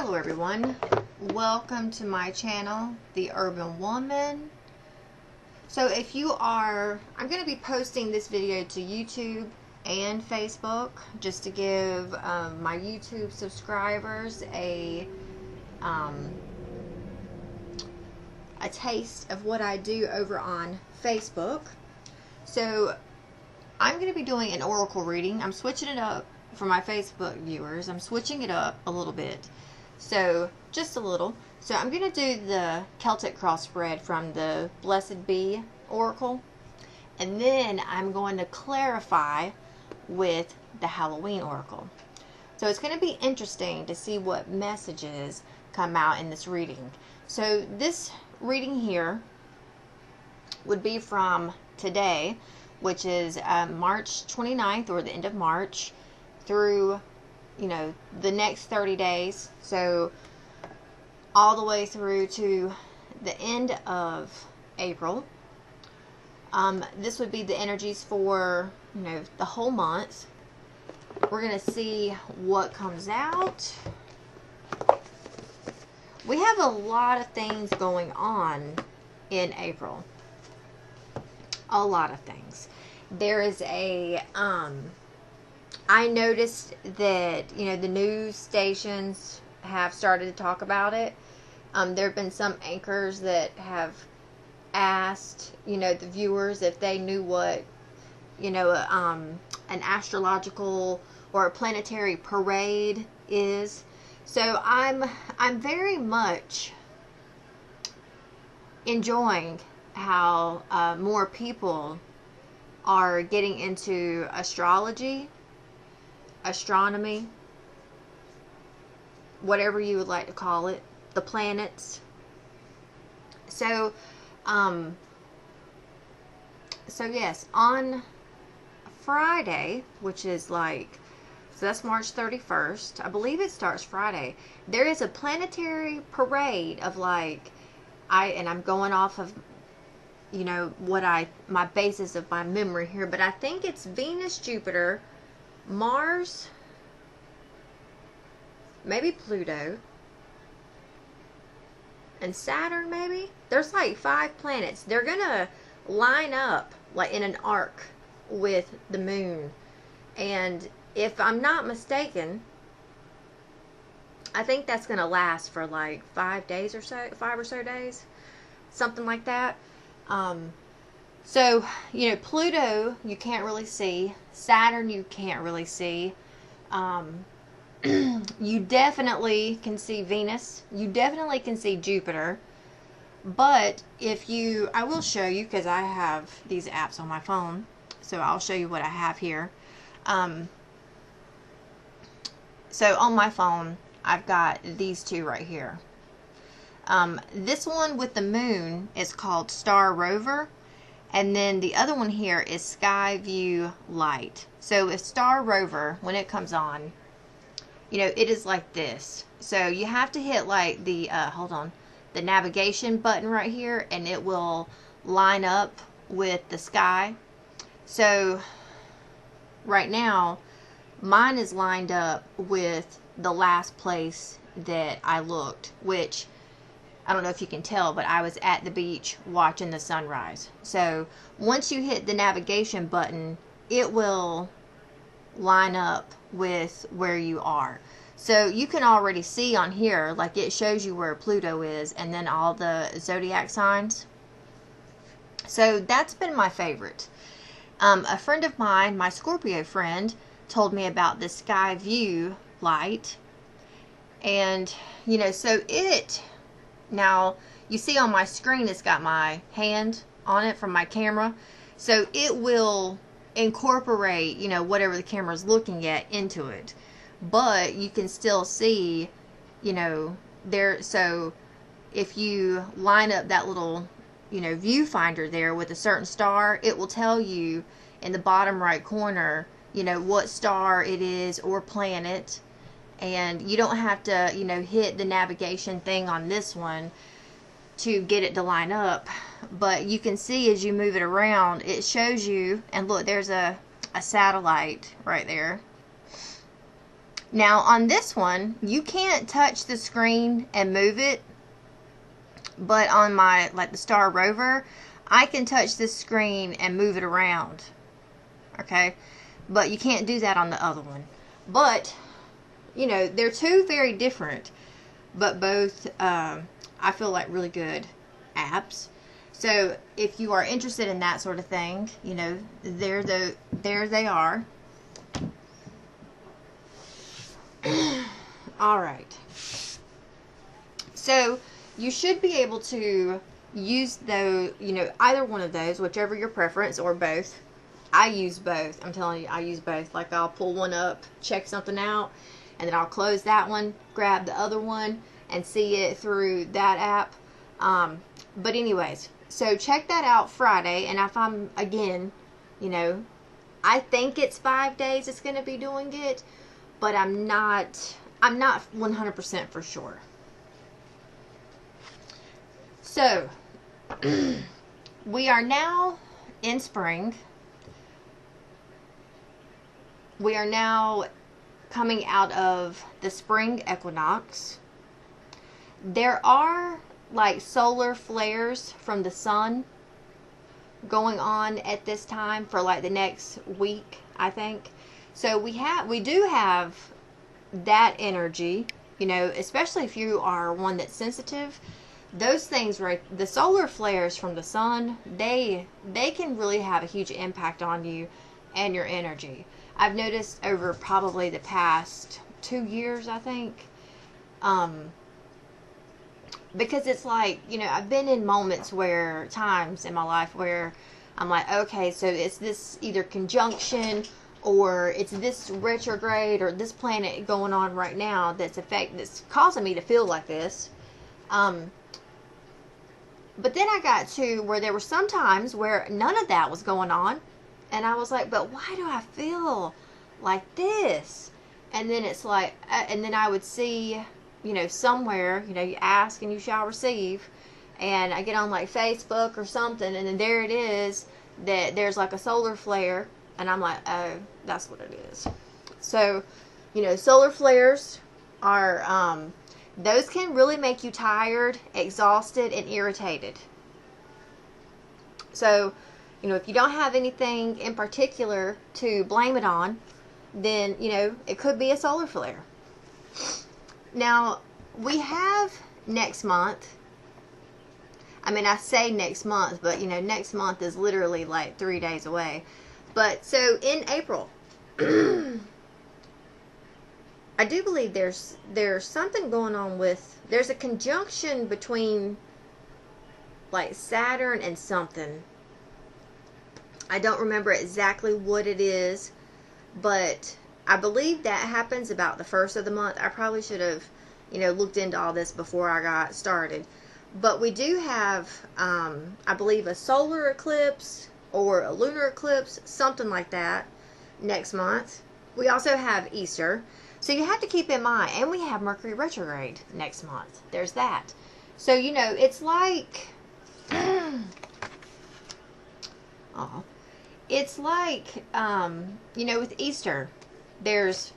Hello everyone, welcome to my channel, The Urban Woman. So if you are, I'm going to be posting this video to YouTube and Facebook just to give my YouTube subscribers a taste of what I do over on Facebook. So I'm going to be doing an oracle reading. I'm switching it up for my Facebook viewers. I'm switching it up a little bit. So, just a little. So, I'm going to do the Celtic cross spread from the Blessed Bee Oracle. And then I'm going to clarify with the Halloween Oracle. So, it's going to be interesting to see what messages come out in this reading. So, this reading here would be from today, which is March 29th, or the end of March, through the next 30 days, so all the way through to the end of April. This would be the energies for the whole month. We're gonna see what comes out. We have a lot of things going on in April. A lot of things. There is a I noticed that, the news stations have started to talk about it. There have been some anchors that have asked, the viewers if they knew what, an astrological or a planetary parade is. So I'm very much enjoying how more people are getting into astrology, astronomy, whatever you would like to call it, the planets. So yes, on Friday, which is so that's March 31st, I believe it starts Friday, there is a planetary parade of I'm going off of my basis of my memory here, but I think it's Venus, Jupiter, Mars, maybe Pluto, and Saturn maybe. There's 5 planets. They're gonna line up in an arc with the moon, and if I'm not mistaken, I think that's gonna last for 5 days or so, 5 or so days, something like that. So, Pluto you can't really see. Saturn you can't really see. You definitely can see Venus. You definitely can see Jupiter. But I will show you, because I have these apps on my phone. So I'll show you what I have here. So on my phone, I've got these two right here. This one with the moon is called Star Rover, and then the other one here is Sky View Light. So with Star Rover, when it comes on, it is like this. So you have to hit the navigation button right here, and it will line up with the sky. So right now, mine is lined up with the last place that I looked, which I don't know if you can tell, but I was at the beach watching the sunrise. So once you hit the navigation button, it will line up with where you are. So you can already see on here, it shows you where Pluto is, and then all the zodiac signs. So that's been my favorite. A friend of mine, my Scorpio friend, told me about the Sky View Light. And, now, you see on my screen, it's got my hand on it from my camera. So it will incorporate, whatever the camera's looking at into it. But you can still see, there. So if you line up that little, viewfinder there with a certain star, it will tell you in the bottom right corner, what star it is or planet. And you don't have to, hit the navigation thing on this one to get it to line up. But you can see as you move it around, it shows you, and look, there's a satellite right there. Now on this one, you can't touch the screen and move it, but on my, like the Star Rover, I can touch this screen and move it around. Okay, but you can't do that on the other one. But you know, they're two very different, but both I feel like really good apps. So if you are interested in that sort of thing, you know, there they are. All right. So you should be able to use those, you know, either one of those, whichever your preference, or both. I use both. I'm telling you, I use both. Like, I'll pull one up, check something out, and then I'll close that one, grab the other one, and see it through that app. But anyways, so check that out Friday, and if I'm, again, you know, I think it's 5 days it's going to be doing it, but I'm not 100% for sure. So, we are now in spring. We are now coming out of the spring equinox. There are like solar flares from the sun going on at this time for like the next week, I think. So we do have that energy, you know, especially if you are one that's sensitive. Those things, right, the solar flares from the sun, they can really have a huge impact on you and your energy. I've noticed over probably the past 2 years, I think, because it's like, you know, I've been in times in my life where I'm like, okay, so it's this either conjunction or it's this retrograde or this planet going on right now that's causing me to feel like this. But then I got to where there were some times where none of that was going on. And I was like, but why do I feel like this? And then it's like, and then I would see, you know, somewhere, you know, you ask and you shall receive. And I get on like Facebook or something, and then there it is, that there's like a solar flare. And I'm like, oh, that's what it is. So, you know, solar flares are, those can really make you tired, exhausted, and irritated. So, you know, if you don't have anything in particular to blame it on, then, you know, it could be a solar flare. Now, we have next month. I mean, I say next month, but, you know, next month is literally like 3 days away. But, so, in April, I do believe there's something going on with, there's a conjunction between, like, Saturn and something. I don't remember exactly what it is, but I believe that happens about the first of the month. I probably should have, you know, looked into all this before I got started. But we do have, I believe, a solar eclipse or a lunar eclipse, something like that, next month. We also have Easter. So you have to keep in mind, and we have Mercury retrograde next month. There's that. So, you know, it's like, it's like, you know, with Easter, there's,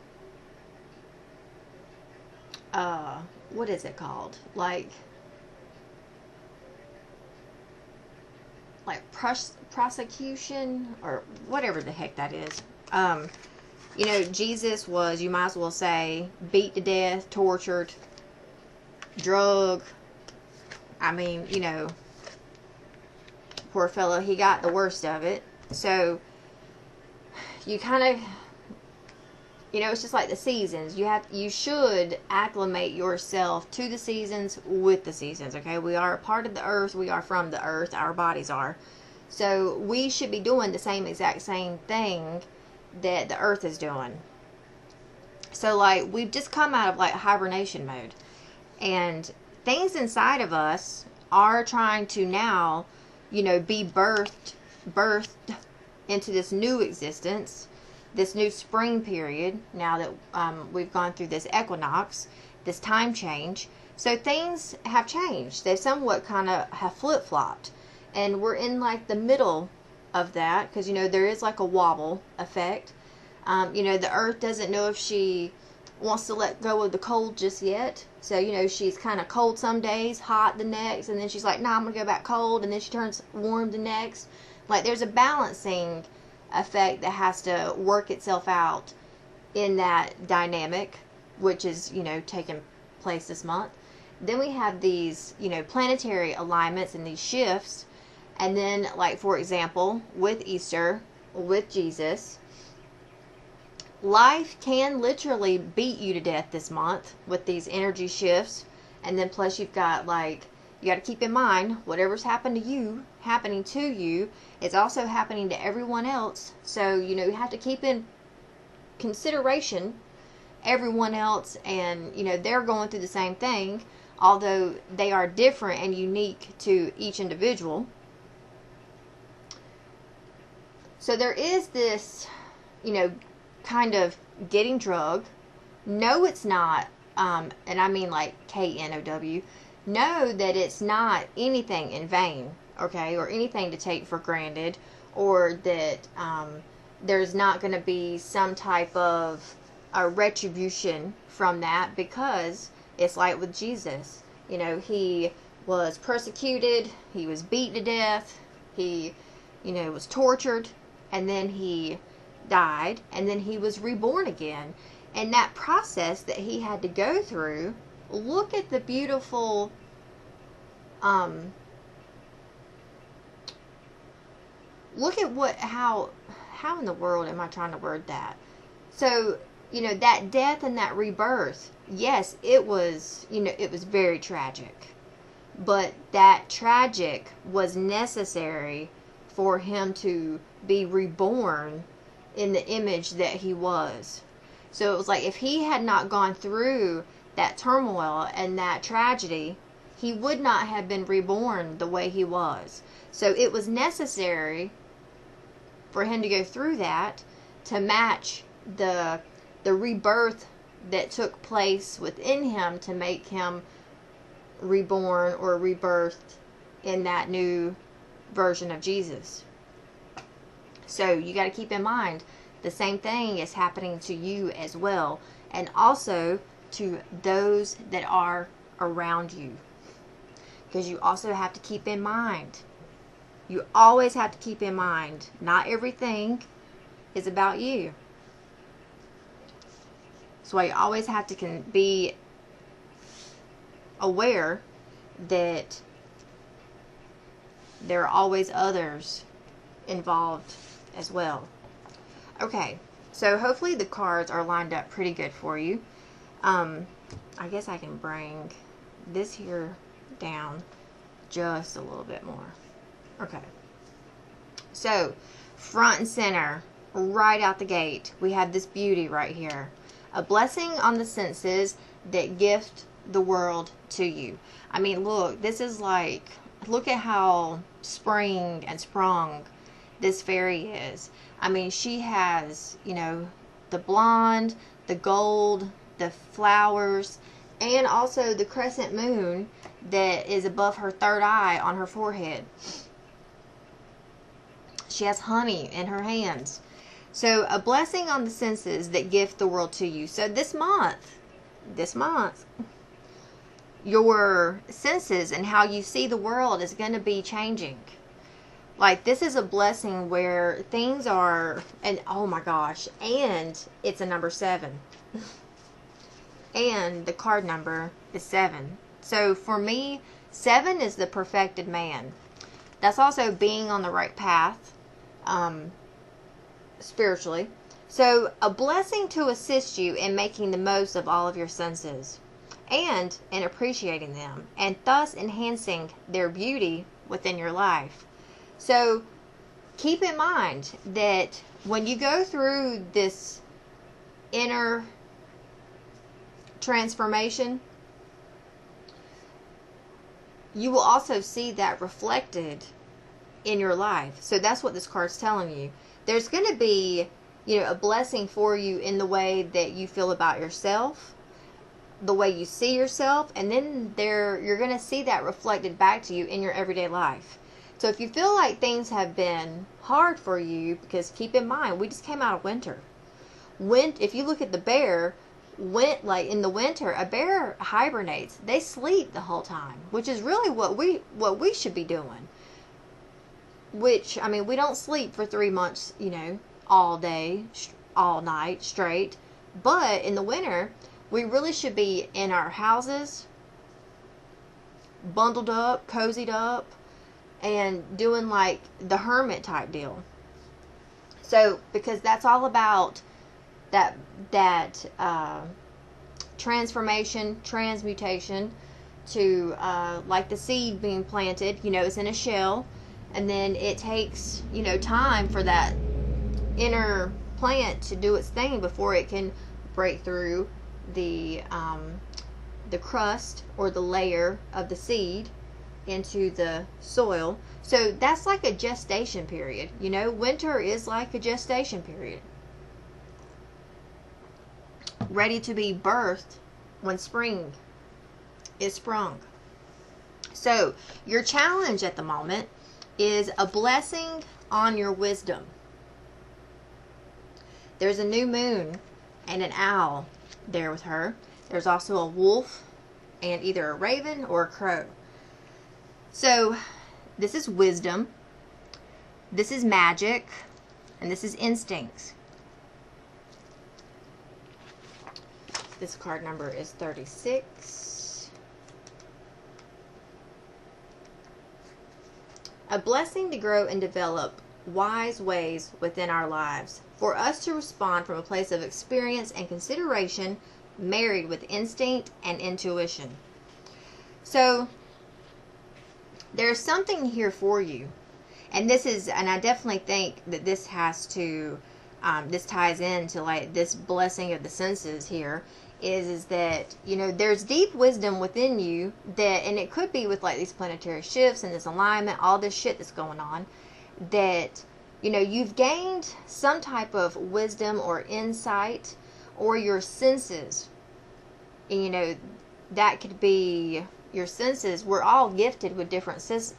what is it called? Like prosecution, or whatever the heck that is. You know, Jesus was, you might as well say, beat to death, tortured, drug. I mean, you know, poor fellow, he got the worst of it. So, you kind of, you know, it's just like the seasons. You should acclimate yourself to the seasons with the seasons, okay? We are a part of the earth. We are from the earth. Our bodies are. So, we should be doing the exact same thing that the earth is doing. So, like, we've just come out of, like, hibernation mode. And things inside of us are trying to now, you know, be birthed into this new existence, this new spring period, now that we've gone through this equinox, this time change. So things have changed. They somewhat kind of have flip-flopped. And we're in, like, the middle of that, because, you know, there is like a wobble effect. You know, the earth doesn't know if she wants to let go of the cold just yet. So, you know, she's kind of cold some days, hot the next, and then she's like, nah, I'm going to go back cold, and then she turns warm the next. Like, there's a balancing effect that has to work itself out in that dynamic, which is, you know, taking place this month. Then we have these, you know, planetary alignments and these shifts. And then, like, for example, with Easter, with Jesus, life can literally beat you to death this month with these energy shifts. And then plus you've got, like, you got to keep in mind, whatever's happened to you, happening to you, it's also happening to everyone else. So, you know, you have to keep in consideration everyone else, and, you know, they're going through the same thing, although they are different and unique to each individual. So there is this, you know, kind of getting drugged. No, it's not, and I mean like KNOW. Know that it's not anything in vain, okay, or anything to take for granted, or that there's not going to be some type of a retribution from that, because it's like with Jesus. You know, he was persecuted, he was beaten to death, he, you know, was tortured, and then he died, and then he was reborn again. And that process that he had to go through, look at the beautiful look at how in the world am I trying to word that? So, you know, that death and that rebirth, yes, it was, you know, it was very tragic. But that tragic was necessary for him to be reborn in the image that he was. So it was like, if he had not gone through that turmoil and that tragedy, he would not have been reborn the way he was. So it was necessary for him to go through that to match the rebirth that took place within him to make him reborn or rebirthed in that new version of Jesus. So you got to keep in mind, the same thing is happening to you as well, and also to those that are around you. Because you also have to keep in mind, you always have to keep in mind, not everything is about you. So you always have to be aware that there are always others involved as well. Okay, so hopefully the cards are lined up pretty good for you. I guess I can bring this here down just a little bit more. Okay, so front and center, right out the gate, we have this beauty right here. A blessing on the senses that gift the world to you. I mean, look, this is like, look at how spring and sprung this fairy is. I mean, she has, you know, the blonde, the gold, the flowers, and also the crescent moon that is above her third eye on her forehead. She has honey in her hands. So a blessing on the senses that gift the world to you. So this month, your senses and how you see the world is going to be changing. Like, this is a blessing where things are, and oh my gosh, and it's a number 7. And the card number is 7. So for me, 7 is the perfected man. That's also being on the right path, spiritually. So a blessing to assist you in making the most of all of your senses and in appreciating them, and thus enhancing their beauty within your life. So keep in mind that when you go through this inner transformation, you will also see that reflected in your life. So that's what this card's telling you. There's going to be, you know, a blessing for you in the way that you feel about yourself, the way you see yourself, and then you're going to see that reflected back to you in your everyday life. So if you feel like things have been hard for you, because keep in mind, we just came out of winter. If you look at the bear, like in the winter, a bear hibernates. They sleep the whole time, which is really what we should be doing. Which, I mean, we don't sleep for 3 months, all day, all night straight. But in the winter, we really should be in our houses, bundled up, cozied up, and doing like the hermit type deal. So, because that's all about that transformation, transmutation to like the seed being planted. It's in a shell, and then it takes time for that inner plant to do its thing before it can break through the crust or the layer of the seed into the soil. So that's like a gestation period. Winter is like a gestation period, ready to be birthed when spring is sprung. So your challenge at the moment is a blessing on your wisdom. There's a new moon and an owl there with her. There's also a wolf and either a raven or a crow. So this is wisdom, this is magic, and this is instincts. This card number is 36. A blessing to grow and develop wise ways within our lives, for us to respond from a place of experience and consideration, married with instinct and intuition. So there's something here for you, and I definitely think that this has to this ties into like this blessing of the senses here, is that there's deep wisdom within you, that, and it could be with like these planetary shifts and this alignment, all this shit that's going on, that you've gained some type of wisdom or insight, or your senses. And, that could be your senses. We're all gifted with different senses,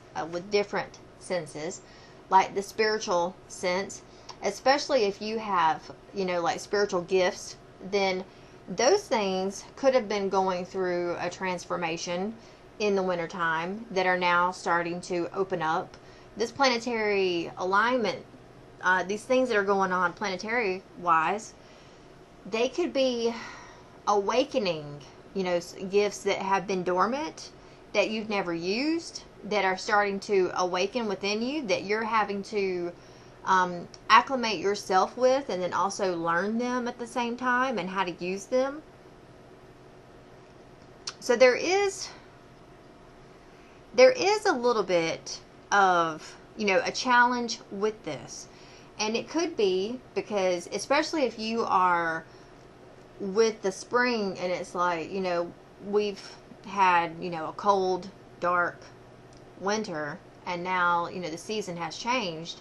like the spiritual sense, especially if you have like spiritual gifts. Then those things could have been going through a transformation in the wintertime that are now starting to open up. This planetary alignment, these things that are going on planetary wise, they could be awakening, gifts that have been dormant, that you've never used, that are starting to awaken within you, that you're having to acclimate yourself with, and then also learn them at the same time and how to use them. So there is a little bit of a challenge with this, and it could be because, especially if you are with the spring, and it's like we've had a cold, dark winter, and now the season has changed,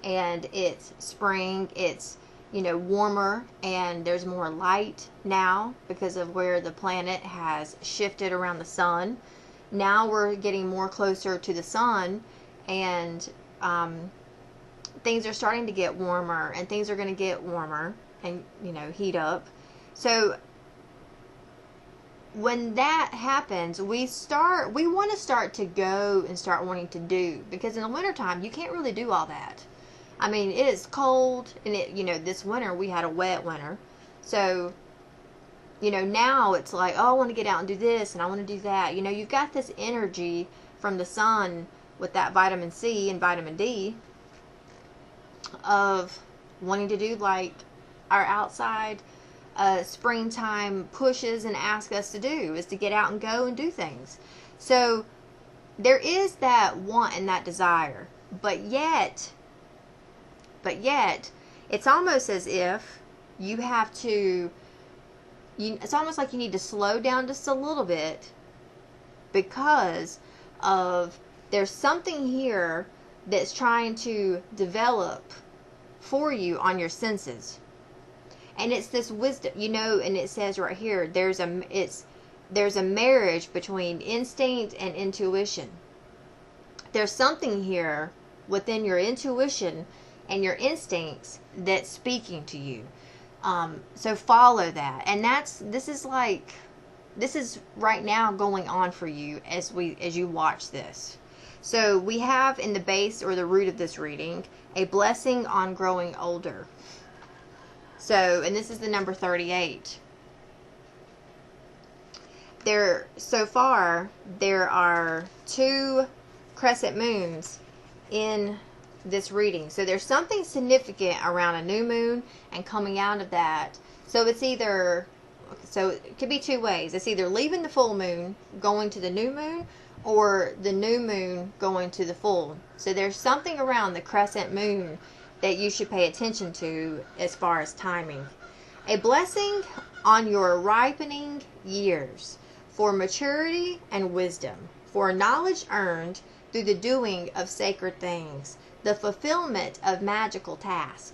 and it's spring, it's warmer, and there's more light now because of where the planet has shifted around the sun. Now we're getting more closer to the sun, and things are starting to get warmer, and things are going to get warmer and heat up. So when that happens, we want to start to go and start wanting to do, because in the wintertime you can't really do all that. I mean, it is cold, and this winter we had a wet winter. So now it's like, oh, I want to get out and do this, and I want to do that. You've got this energy from the sun with that vitamin C and vitamin D of wanting to do like our outside springtime pushes and ask us to do, is to get out and go and do things. So there is that want and that desire, but yet it's almost as if you have to, it's almost like you need to slow down just a little bit, because of there's something here that's trying to develop for you on your senses. And it's this wisdom, and it says right here, there's a marriage between instinct and intuition. There's something here within your intuition and your instincts that's speaking to you. So follow that. And this is right now going on for you as you watch this. So we have in the base or the root of this reading, a blessing on growing older. So, and this is the number 38. So far, there are 2 crescent moons in this reading. So there's something significant around a new moon and coming out of that. So it could be 2 ways. It's either leaving the full moon, going to the new moon, or the new moon going to the full. So there's something around the crescent moon that you should pay attention to as far as timing. A blessing on your ripening years, for maturity and wisdom, for knowledge earned through the doing of sacred things, the fulfillment of magical tasks.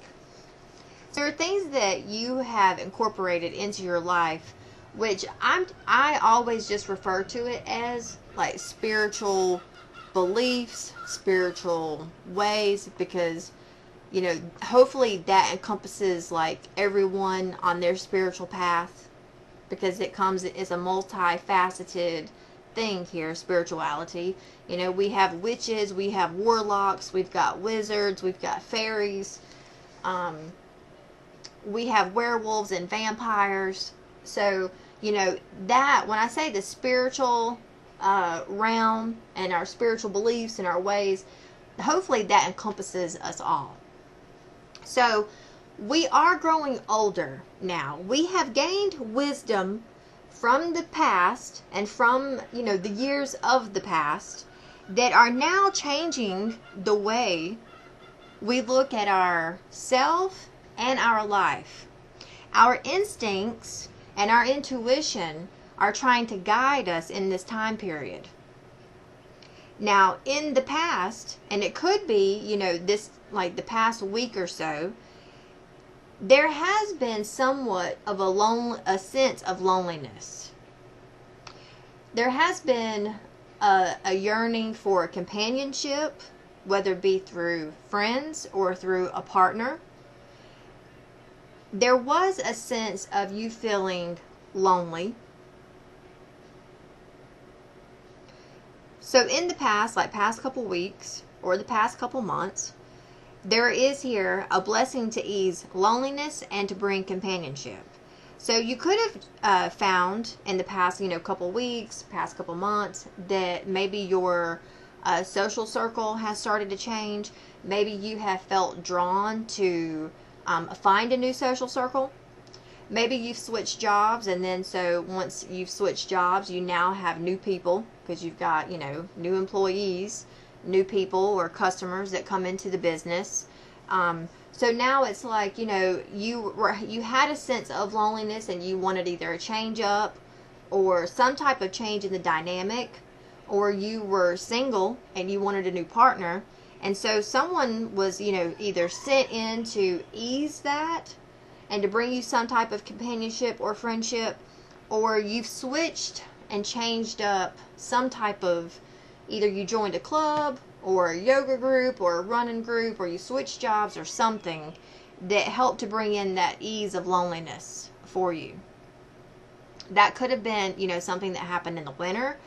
So there are things that you have incorporated into your life, which I always just refer to it as like spiritual beliefs, spiritual ways, because hopefully that encompasses like everyone on their spiritual path, because it comes as a multifaceted thing here, spirituality. We have witches, we have warlocks, we've got wizards, we've got fairies, we have werewolves and vampires. So, that when I say the spiritual realm and our spiritual beliefs and our ways, hopefully that encompasses us all. So, we are growing older now. We have gained wisdom from the past and from, the years of the past that are now changing the way we look at ourself and our life. Our instincts and our intuition are trying to guide us in this time period. Now, in the past, and it could be, this, like the past week or so, there has been somewhat of a sense of loneliness. There has been a yearning for companionship, whether it be through friends or through a partner. There was a sense of you feeling lonely. So in the past, like past couple weeks or the past couple months, there is here a blessing to ease loneliness and to bring companionship. So you could have found in the past, couple weeks, past couple months, that maybe your social circle has started to change. Maybe you have felt drawn to find a new social circle. Maybe you've switched jobs, and then so once you've switched jobs, you now have new people because you've got, new employees, new people or customers that come into the business. So now it's like, you had a sense of loneliness and you wanted either a change up or some type of change in the dynamic, or you were single and you wanted a new partner. And so someone was, either sent in to ease that and to bring you some type of companionship or friendship, or you've switched and changed up some type of, either you joined a club or a yoga group or a running group, or you switched jobs or something that helped to bring in that ease of loneliness for you. That could have been, something that happened in the winter.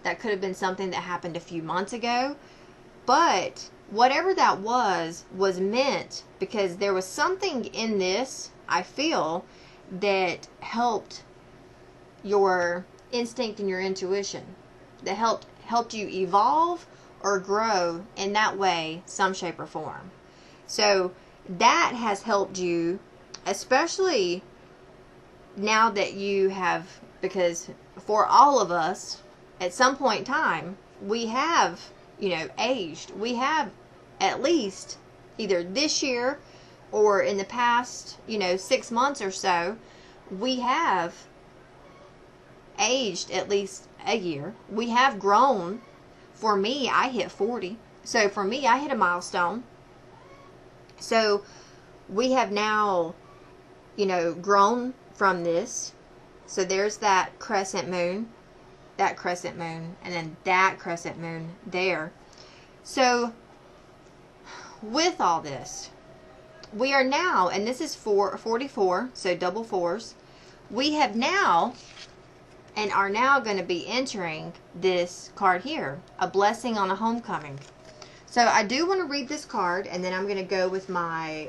That could have been something that happened a few months ago. But whatever that was meant because there was something in this, I feel, that helped your instinct and your intuition, that helped you evolve or grow in that way, some shape or form. So that has helped you, especially now that you have, because for all of us, at some point in time, we have, aged. We have at least either this year or in the past, 6 months or so, we have aged at least a year. We have grown. For me, I hit 40. So for me, I hit a milestone. So we have now, grown from this. So there's that crescent moon, and then that crescent moon there. So with all this, we are now, and this is 44, so double fours. We have now and are now going to be entering this card here, a blessing on a homecoming. So I do want to read this card, and then I'm going to go with my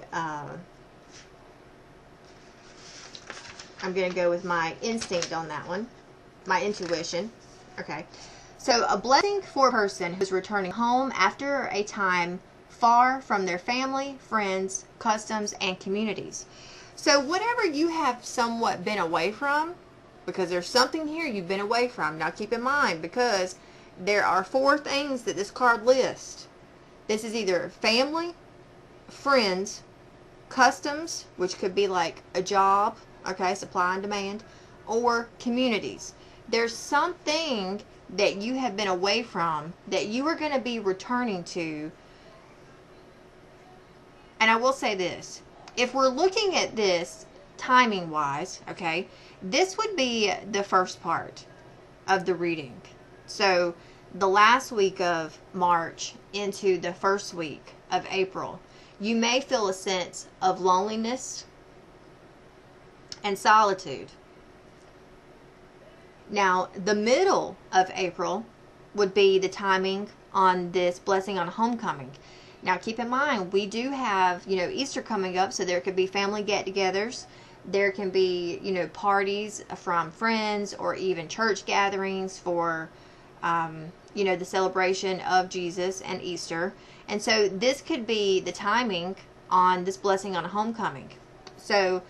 instinct on that one, my intuition. Okay. So a blessing for a person who's returning home after a time far from their family, friends, customs, and communities. So whatever you have somewhat been away from, because there's something here you've been away from. Now keep in mind, because there are 4 things that this card lists. This is either family, friends, customs, which could be like a job, okay, supply and demand, or communities. There's something that you have been away from that you are going to be returning to. And I will say this, if we're looking at this timing wise, okay, this would be the first part of the reading. So the last week of March into the first week of April, you may feel a sense of loneliness and solitude. Now, the middle of April would be the timing on this blessing on homecoming. Now, keep in mind, we do have, Easter coming up, so there could be family get-togethers. There can be, parties from friends or even church gatherings for, the celebration of Jesus and Easter. And so this could be the timing on this blessing on homecoming. So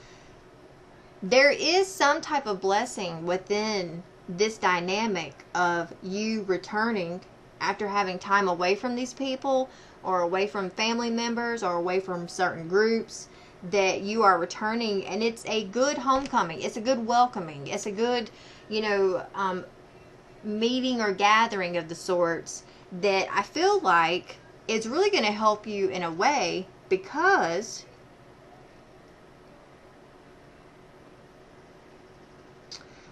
there is some type of blessing within this dynamic of you returning after having time away from these people, or away from family members, or away from certain groups, that you are returning, and it's a good homecoming. It's a good welcoming. It's a good, meeting or gathering of the sorts that I feel like is really going to help you in a way, because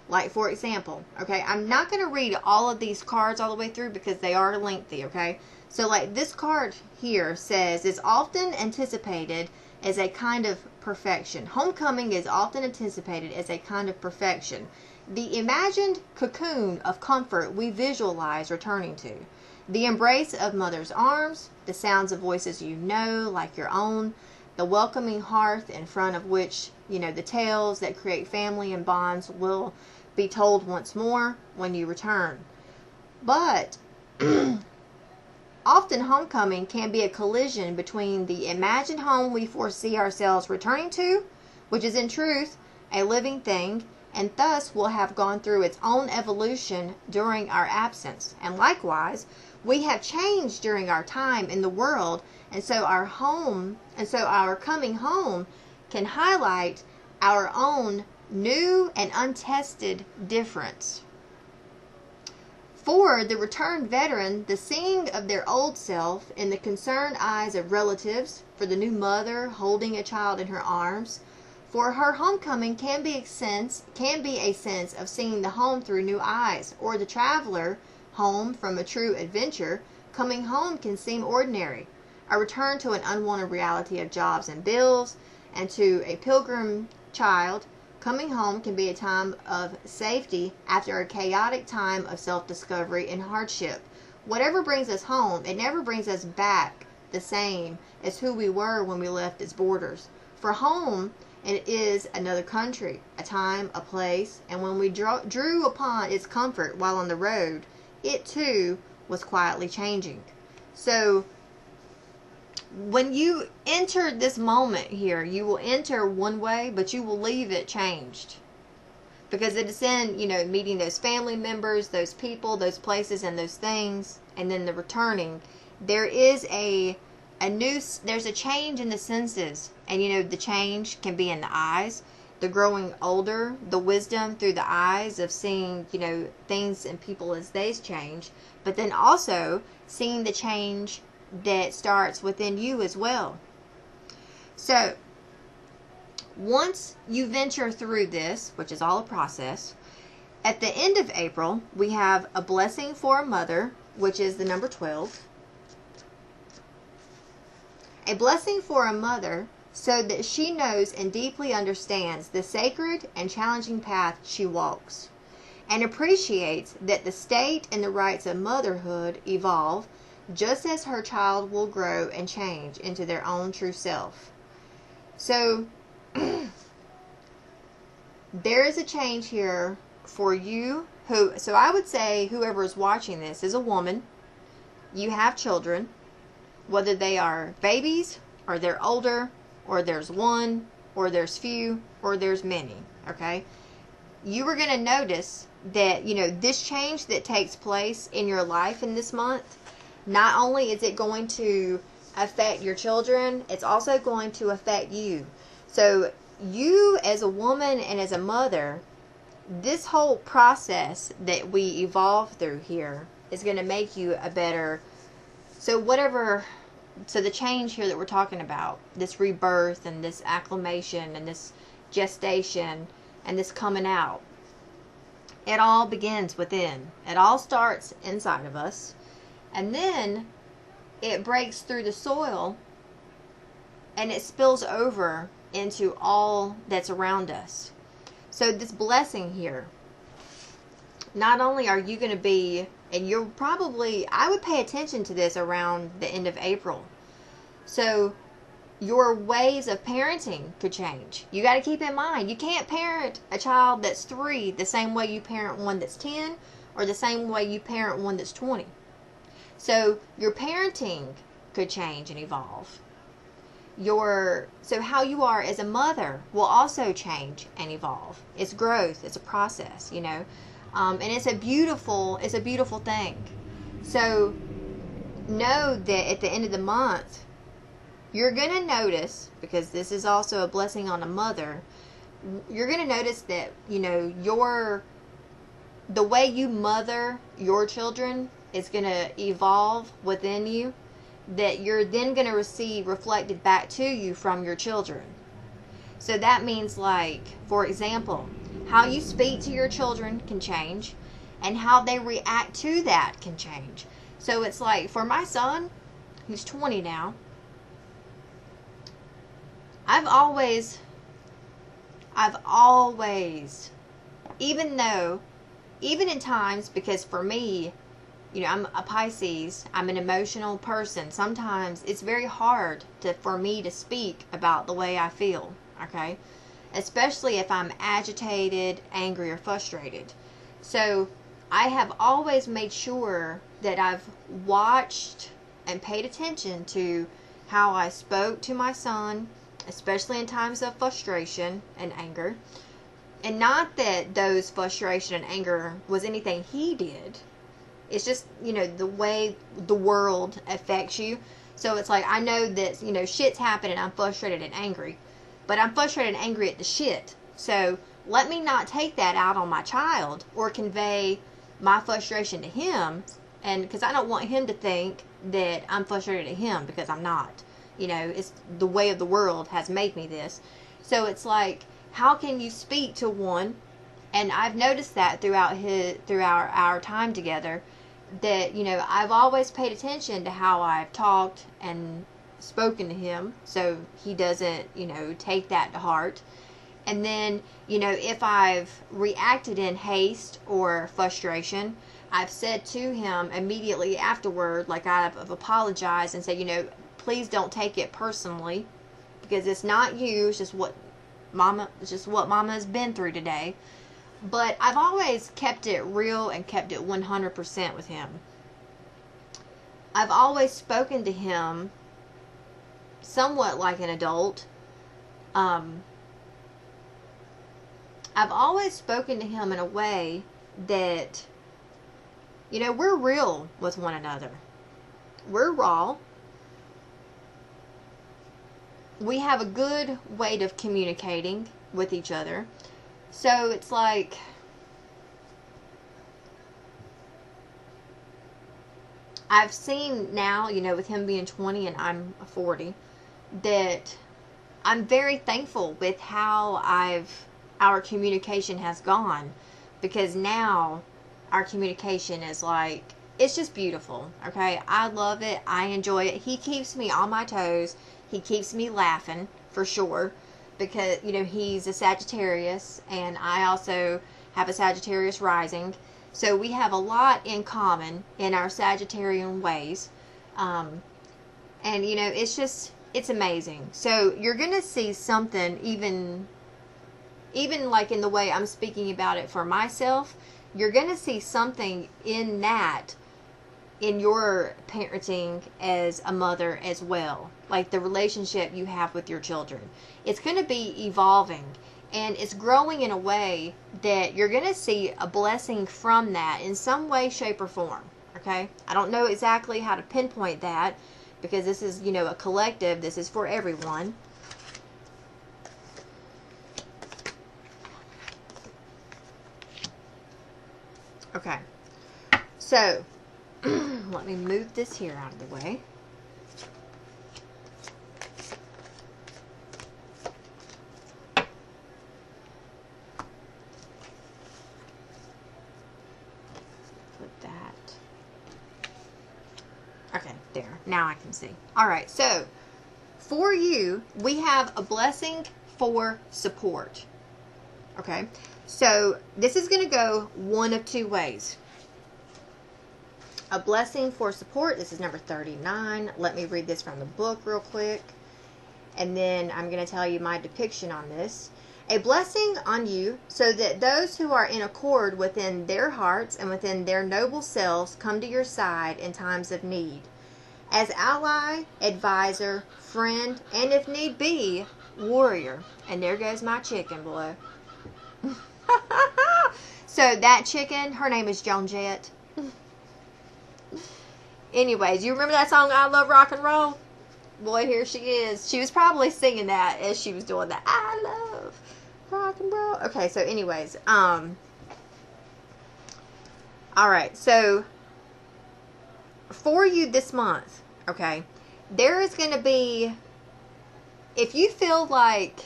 like, for example, okay, I'm not going to read all of these cards all the way through because they are lengthy, okay? So, like, this card here says, is often anticipated as a kind of perfection. Homecoming is often anticipated as a kind of perfection. The imagined cocoon of comfort we visualize returning to. The embrace of mother's arms, the sounds of voices you know, like your own, the welcoming hearth in front of which, the tales that create family and bonds will be told once more when you return. But often homecoming can be a collision between the imagined home we foresee ourselves returning to, which is in truth a living thing, and thus will have gone through its own evolution during our absence. And likewise, we have changed during our time in the world, and so our coming home can highlight our own new and untested difference. For the returned veteran, the seeing of their old self in the concerned eyes of relatives, for the new mother holding a child in her arms, for her homecoming can be a sense of seeing the home through new eyes, or the traveler home from a true adventure. Coming home can seem ordinary, a return to an unwanted reality of jobs and bills, and to a pilgrim child, coming home can be a time of safety after a chaotic time of self-discovery and hardship. Whatever brings us home, it never brings us back the same as who we were when we left its borders. For home, it is another country, a time, a place, and when we drew upon its comfort while on the road, it too was quietly changing. So, when you enter this moment here, you will enter one way, but you will leave it changed. Because it is in, meeting those family members, those people, those places, and those things, and then the returning. There is there's a change in the senses. And, the change can be in the eyes, the growing older, the wisdom through the eyes of seeing, things and people as they change. But then also seeing the change that starts within you as well. So, once you venture through this, which is all a process, at the end of April, we have a blessing for a mother, which is the number 12. A blessing for a mother so that she knows and deeply understands the sacred and challenging path she walks, and appreciates that the state and the rights of motherhood evolve just as her child will grow and change into their own true self. So, there is a change here for you so I would say whoever is watching this is a woman. You have children, whether they are babies or they're older, or there's one, or there's few, or there's many, okay? You are going to notice that, this change that takes place in your life in this month, not only is it going to affect your children, it's also going to affect you. So you as a woman and as a mother, this whole process that we evolve through here is going to make you a better, so the change here that we're talking about, this rebirth and this acclimation and this gestation and this coming out, it all begins within. It all starts inside of us, and then it breaks through the soil and it spills over into all that's around us. So this blessing here, not only are you going to be, and you're probably, I would pay attention to this around the end of April. So your ways of parenting could change. You got to keep in mind, you can't parent a child that's 3 the same way you parent one that's 10, or the same way you parent one that's 20. So your parenting could change and evolve. So how you are as a mother will also change and evolve. It's growth. It's a process, and it's a beautiful thing. So know that at the end of the month, you're going to notice, because this is also a blessing on a mother, you're going to notice that, the way you mother your children is going to evolve within you, that you're then going to receive reflected back to you from your children. So that means, like, for example, how you speak to your children can change, and how they react to that can change. So it's like, for my son, who's 20 now, I've always, even in times, because for me, I'm a Pisces, I'm an emotional person. Sometimes it's very hard for me to speak about the way I feel, okay? Especially if I'm agitated, angry, or frustrated. So I have always made sure that I've watched and paid attention to how I spoke to my son, especially in times of frustration and anger. And not that those frustration and anger was anything he did. It's just, the way the world affects you. So it's like, I know that, shit's happening, I'm frustrated and angry. But I'm frustrated and angry at the shit. So let me not take that out on my child or convey my frustration to him. And because I don't want him to think that I'm frustrated at him, because I'm not. It's the way of the world has made me this. So it's like, how can you speak to one? And I've noticed that throughout our time together, that, I've always paid attention to how I've talked and spoken to him, so he doesn't, take that to heart. And then, if I've reacted in haste or frustration, I've said to him immediately afterward, like I've apologized and said, please don't take it personally, because it's not you, it's just what Mama has been through today. But I've always kept it real and kept it 100% with him. I've always spoken to him somewhat like an adult. I've always spoken to him in a way that, we're real with one another. We're raw. We have a good way of communicating with each other. So it's like, I've seen now, with him being 20 and I'm 40, that I'm very thankful with how our communication has gone, because now our communication is like, it's just beautiful, okay? I love it. I enjoy it. He keeps me on my toes. He keeps me laughing for sure, because, you know, he's a Sagittarius, and I also have a Sagittarius rising. So we have a lot in common in our Sagittarian ways. And, you know, it's amazing. So you're going to see something even like in the way I'm speaking about it for myself, you're going to see something in that in your parenting as a mother as well. Like the relationship you have with your children. It's going to be evolving, and it's growing in a way that you're going to see a blessing from that in some way, shape, or form. Okay? I don't know exactly how to pinpoint that, because this is, you know, a collective. This is for everyone. Okay. So, let me move this here out of the way. Put that. Okay, there. Now I can see. All right, so for you, we have a blessing for support. Okay, so this is going to go one of two ways. A blessing for support. This is number 39. Let me read this from the book real quick, and then I'm going to tell you my depiction on this. A blessing on you, so that those who are in accord within their hearts and within their noble selves come to your side in times of need. As ally, advisor, friend, and if need be, warrior. And there goes my chicken, boy. So that chicken, her name is Joan Jett. Anyways, you remember that song, I Love Rock and Roll? Boy, here she is. She was probably singing that as she was doing that. I love rock and roll. Okay, so anyways, alright, so for you this month, okay, there is going to be, if you feel like,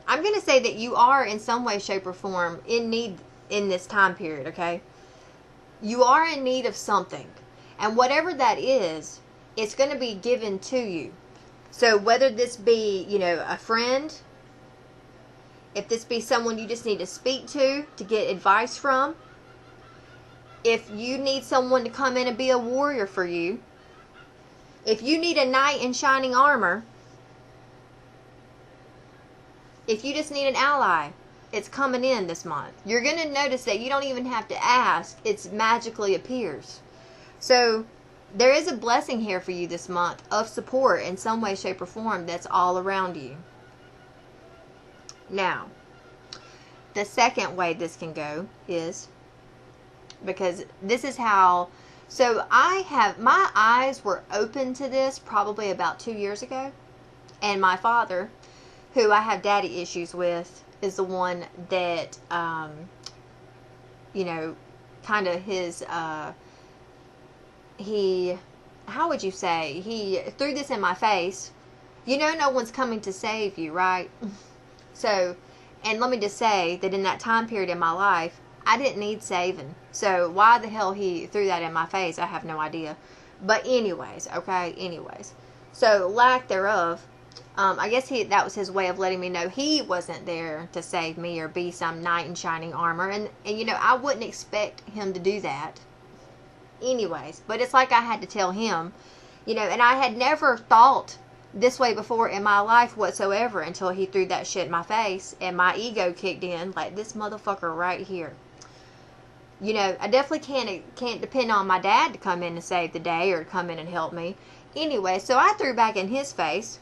I'm going to say that you are in some way, shape, or form in need in this time period, okay? You are in need of something. And whatever that is, it's going to be given to you. So whether this be, you know, a friend, if this be someone you just need to speak to get advice from, if you need someone to come in and be a warrior for you, if you need a knight in shining armor, if you just need an ally, it's coming in this month. You're going to notice that you don't even have to ask. It magically appears. So there is a blessing here for you this month of support in some way, shape, or form that's all around you. Now, the second way this can go is, because this is how, so my eyes were open to this probably about 2 years ago. And my father, who I have daddy issues with, is the one that, you know, kind of his, how would you say, he threw this in my face. You know, no one's coming to save you, right? So, and let me just say that in that time period in my life, I didn't need saving. So why the hell he threw that in my face, I have no idea. But anyways, okay, anyways. So, lack thereof, I guess that was his way of letting me know he wasn't there to save me or be some knight in shining armor. And you know, I wouldn't expect him to do that. Anyways, but it's like I had to tell him, you know, and I had never thought this way before in my life whatsoever until he threw that shit in my face and my ego kicked in, like this motherfucker right here. You know, I definitely can't depend on my dad to come in and save the day or to come in and help me. Anyway, so I threw back in his face,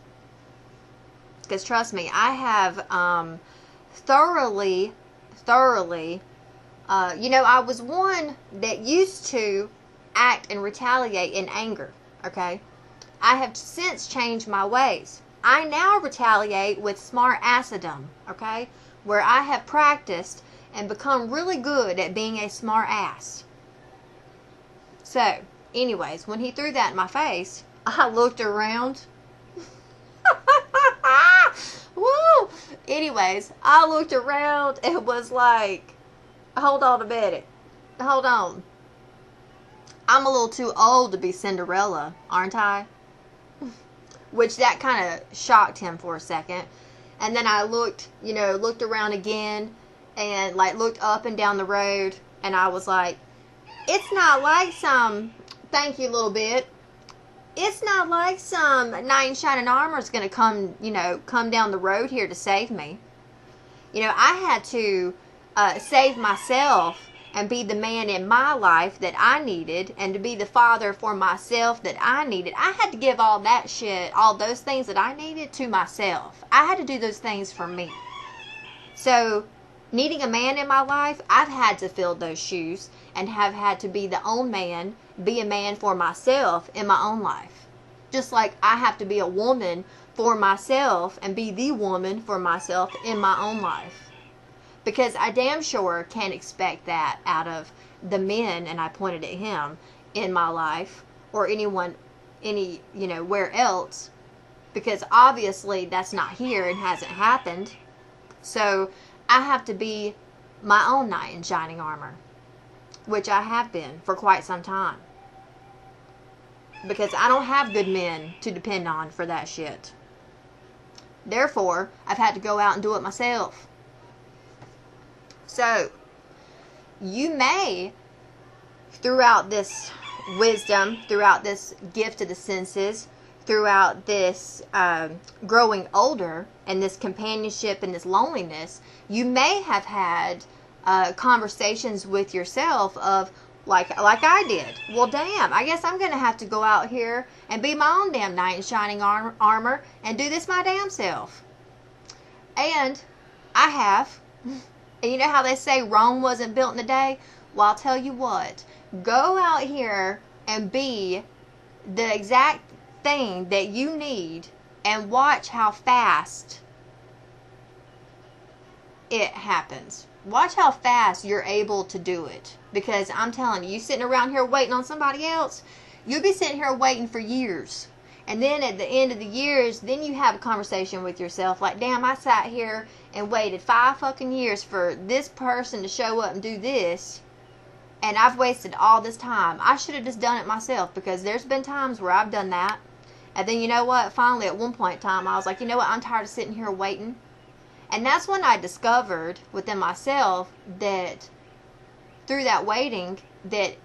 because trust me, I have thoroughly, you know, I was one that used to act and retaliate in anger, okay? I have since changed my ways. I now retaliate with smart assedom, okay? Where I have practiced and become really good at being a smart ass. So, anyways, when he threw that in my face, I looked around. Woo! Anyways, I looked around and was like, hold on a minute. Hold on. I'm a little too old to be Cinderella, aren't I? which that kind of shocked him for a second. And then I looked around again and like looked up and down the road, and I was like, it's not like some, thank you a little bit, it's not like some knight in shining armor is going to come down the road here to save me. I had to save myself and be the man in my life that I needed, and to be the father for myself that I needed. I had to give all that shit, all those things that I needed, to myself. I had to do those things for me. So, needing a man in my life, I've had to fill those shoes and have had to be the own man, be a man for myself in my own life. Just like I have to be a woman for myself and be the woman for myself in my own life. Because I damn sure can't expect that out of the men, and I pointed at him, in my life, or anyone, where else, because obviously that's not here and hasn't happened. So I have to be my own knight in shining armor, which I have been for quite some time. Because I don't have good men to depend on for that shit. Therefore, I've had to go out and do it myself. So, you may, throughout this wisdom, throughout this gift of the senses, throughout this growing older, and this companionship and this loneliness, you may have had conversations with yourself of, like I did. Well, damn, I guess I'm going to have to go out here and be my own damn knight in shining armor and do this my damn self. And I have. And you know how they say Rome wasn't built in a day? Well, I'll tell you what. Go out here and be the exact thing that you need, and watch how fast it happens. Watch how fast you're able to do it. Because I'm telling you, sitting around here waiting on somebody else, you'll be sitting here waiting for years. And then at the end of the years, then you have a conversation with yourself like, damn, I sat here and waited 5 fucking years for this person to show up and do this, and I've wasted all this time. I should have just done it myself, because there's been times where I've done that. And then you know what? Finally, at one point in time, I was like, you know what? I'm tired of sitting here waiting. And that's when I discovered within myself that through that waiting, that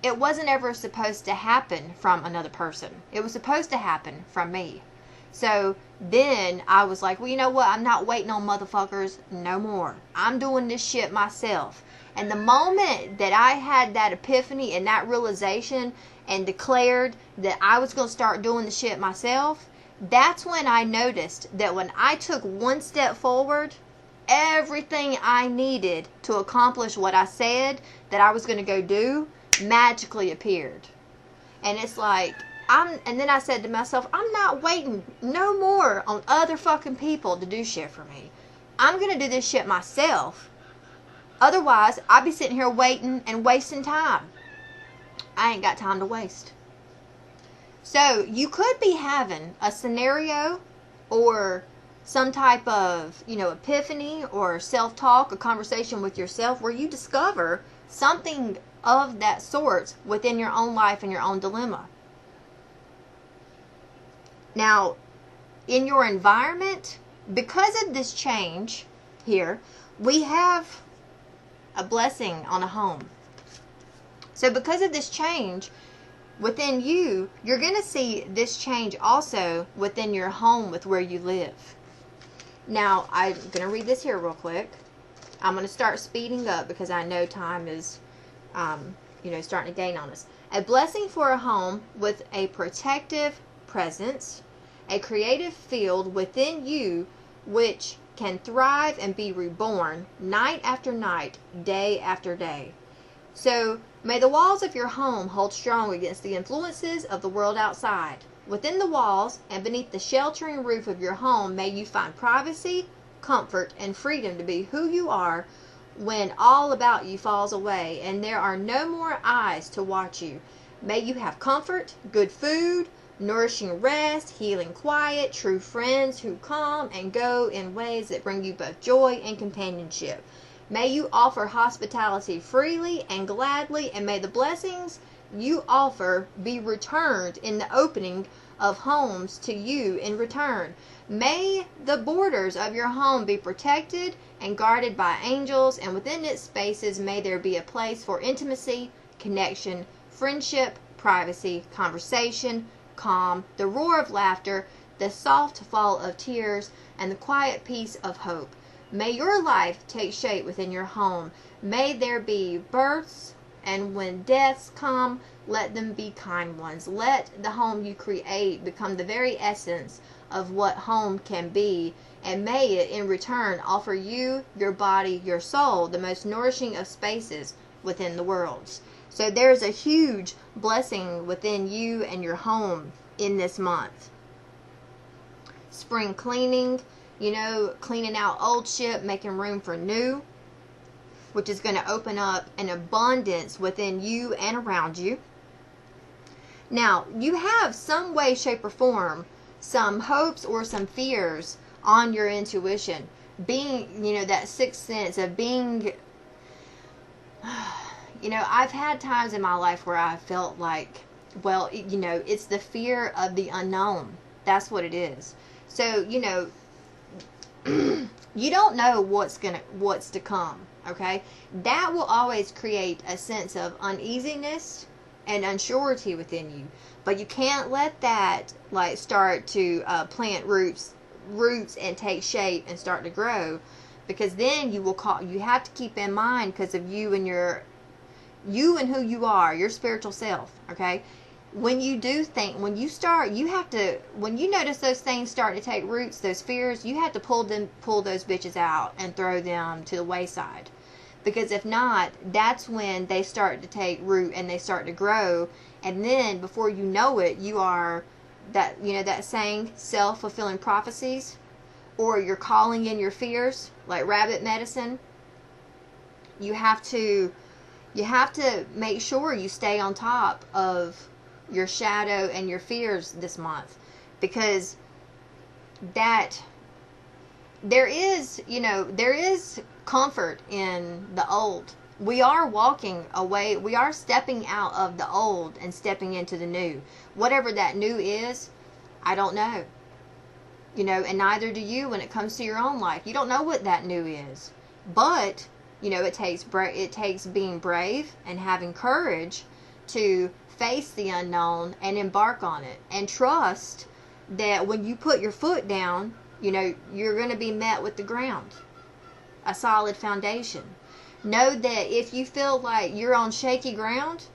it wasn't ever supposed to happen from another person. It was supposed to happen from me. So then I was like, well, you know what? I'm not waiting on motherfuckers no more. I'm doing this shit myself. And the moment that I had that epiphany and that realization and declared that I was going to start doing the shit myself, that's when I noticed that when I took one step forward, everything I needed to accomplish what I said that I was going to go do magically appeared. And it's like, and then I said to myself, I'm not waiting no more on other fucking people to do shit for me. I'm going to do this shit myself. Otherwise, I'll be sitting here waiting and wasting time. I ain't got time to waste. So, you could be having a scenario or some type of, epiphany or self-talk, a conversation with yourself where you discover something of that sort within your own life and your own dilemma. Now, in your environment, because of this change here, we have a blessing on a home. So because of this change within you, you're going to see this change also within your home with where you live. Now, I'm going to read this here real quick. I'm going to start speeding up because I know time is, starting to gain on us. A blessing for a home with a protective presence, a creative field within you which can thrive and be reborn night after night, day after day. So, may the walls of your home hold strong against the influences of the world outside. Within the walls and beneath the sheltering roof of your home, may you find privacy, comfort, and freedom to be who you are when all about you falls away and there are no more eyes to watch you. May you have comfort, good food, nourishing rest, healing quiet, true friends who come and go in ways that bring you both joy and companionship. May you offer hospitality freely and gladly, and may the blessings you offer be returned in the opening of homes to you in return. May the borders of your home be protected and guarded by angels, and within its spaces may there be a place for intimacy, connection, friendship, privacy, conversation, calm, the roar of laughter, the soft fall of tears, and the quiet peace of hope. May your life take shape within your home. May there be births, and when deaths come, let them be kind ones. Let the home you create become the very essence of what home can be, and may it in return offer you, your body, your soul, the most nourishing of spaces within the worlds. So there's a huge blessing within you and your home in this month. Spring cleaning, cleaning out old shit, making room for new, which is going to open up an abundance within you and around you. Now, you have some way, shape, or form, some hopes or some fears on your intuition. Being, that sixth sense of being, I've had times in my life where I felt like, well, it's the fear of the unknown. That's what it is. So, you don't know what's to come, okay? That will always create a sense of uneasiness and unsurety within you. But you can't let that start to plant roots and take shape and start to grow, because then you have to keep in mind, because of you and who you are, your spiritual self, okay? When you notice those things start to take roots, those fears, you have to pull those bitches out and throw them to the wayside. Because if not, that's when they start to take root and they start to grow, and then before you know it, you are that saying, self-fulfilling prophecies, or you're calling in your fears like rabbit medicine. You have to make sure you stay on top of your shadow and your fears this month, because there is comfort in the old. We are walking away. We are stepping out of the old and stepping into the new. Whatever that new is, I don't know. And neither do you when it comes to your own life. You don't know what that new is. But, it takes being brave and having courage to face the unknown and embark on it. And trust that when you put your foot down, you're going to be met with the ground. A solid foundation. Know that if you feel like you're on shaky ground,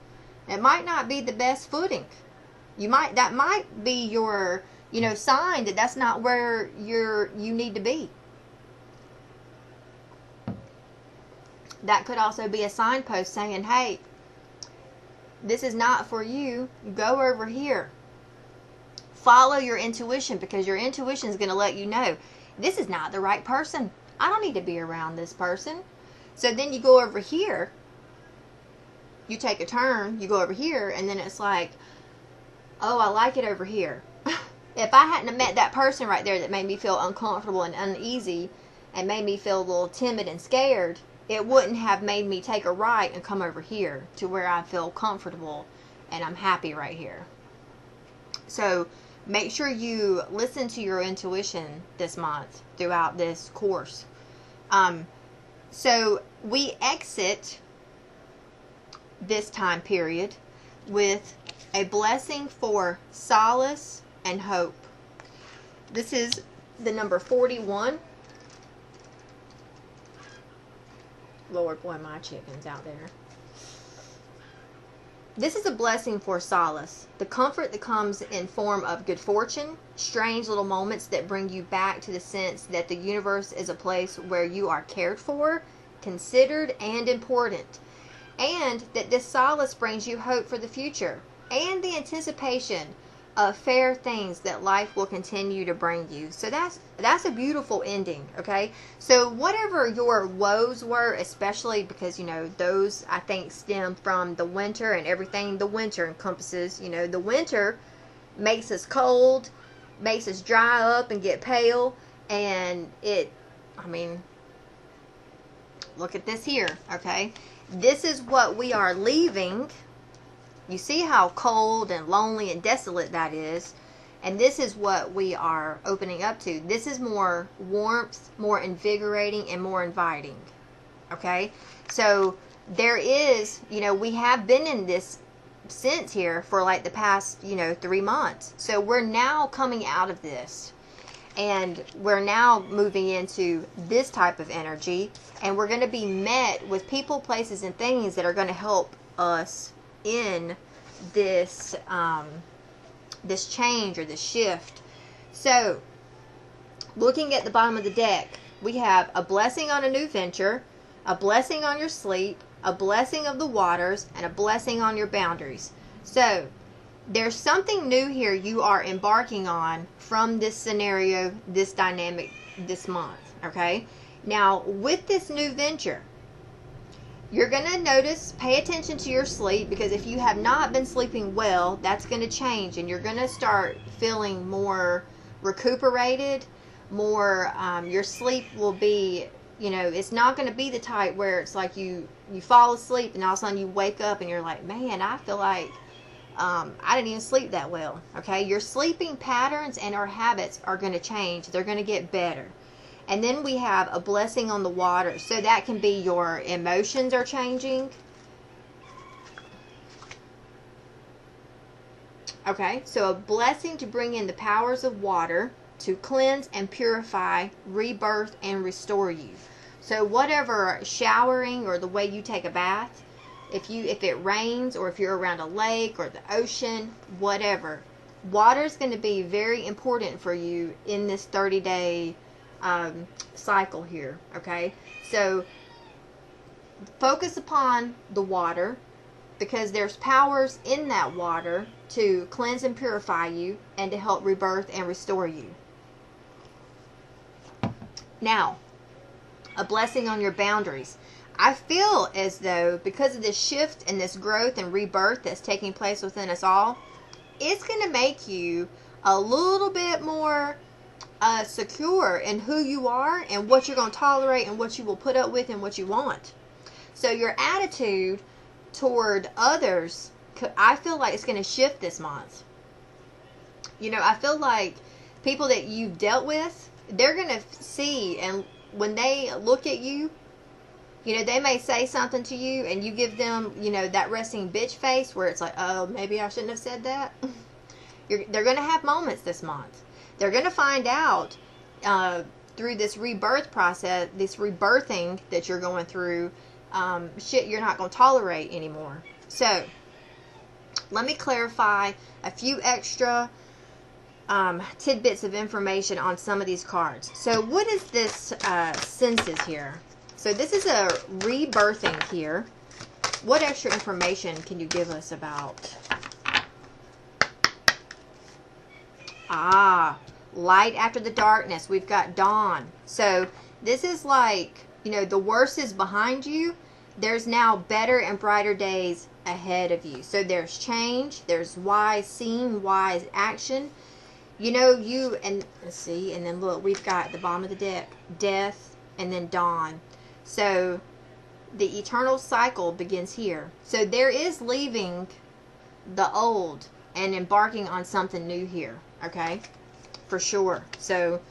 it might not be the best footing. That might be your, sign that that's not where you need to be. That could also be a signpost saying, hey, this is not for you. Go over here. Follow your intuition, because your intuition is going to let you know, this is not the right person. I don't need to be around this person. So then you go over here, you take a turn, you go over here, and then it's like, oh, I like it over here. If I hadn't have met that person right there that made me feel uncomfortable and uneasy and made me feel a little timid and scared, it wouldn't have made me take a right and come over here to where I feel comfortable and I'm happy right here. So make sure you listen to your intuition this month throughout this course. So we exit this time period with a blessing for solace and hope. This is the number 41. Lord, boy, my chicken's out there. This is a blessing for solace, the comfort that comes in form of good fortune, strange little moments that bring you back to the sense that the universe is a place where you are cared for, considered, and important, and that this solace brings you hope for the future and the anticipation of fair things that life will continue to bring you. So that's a beautiful ending, okay? So whatever your woes were, especially because, those I think stem from the winter and everything the winter encompasses. The winter makes us cold, makes us dry up and get pale, and look at this here, okay? This is what we are leaving. You see how cold and lonely and desolate that is. And this is what we are opening up to. This is more warmth, more invigorating, and more inviting. Okay? So there is, we have been in this sense here for like the past, 3 months. So we're now coming out of this. And we're now moving into this type of energy. And we're going to be met with people, places, and things that are going to help us in this this change or this shift. So, looking at the bottom of the deck, we have a blessing on a new venture, a blessing on your sleep, a blessing of the waters, and a blessing on your boundaries. So, there's something new here you are embarking on from this scenario, this dynamic, this month, okay? Now, with this new venture, you're going to notice, pay attention to your sleep, because if you have not been sleeping well, that's going to change, and you're going to start feeling more recuperated, more, your sleep will be, it's not going to be the type where it's like you fall asleep and all of a sudden you wake up and you're like, man, I feel like I didn't even sleep that well, okay? Your sleeping patterns and our habits are going to change. They're going to get better. And then we have a blessing on the water. So that can be your emotions are changing. Okay, so a blessing to bring in the powers of water to cleanse and purify, rebirth, and restore you. So whatever, showering or the way you take a bath, if it rains or if you're around a lake or the ocean, whatever, water is going to be very important for you in this 30-day cycle here, okay? So focus upon the water, because there's powers in that water to cleanse and purify you and to help rebirth and restore you. Now, a blessing on your boundaries. I feel as though because of this shift and this growth and rebirth that's taking place within us all, it's going to make you a little bit more secure in who you are and what you're going to tolerate and what you will put up with and what you want. So your attitude toward others, I feel like it's going to shift this month. I feel like people that you've dealt with, they're going to see, and when they look at you, they may say something to you and you give them, that resting bitch face where it's like, oh, maybe I shouldn't have said that. They're going to have moments this month. They're going to find out through this rebirth process, this rebirthing that you're going through, shit you're not going to tolerate anymore. So, let me clarify a few extra tidbits of information on some of these cards. So, what is this senses here? So, this is a rebirthing here. What extra information can you give us about? Light after the darkness. We've got dawn. So this is like, the worst is behind you. There's now better and brighter days ahead of you. So there's change. There's wise seeing, wise action. And let's see. And then look, we've got at the bottom of the deck, death and then dawn. So the eternal cycle begins here. So there is leaving the old and embarking on something new here. Okay? For sure. So,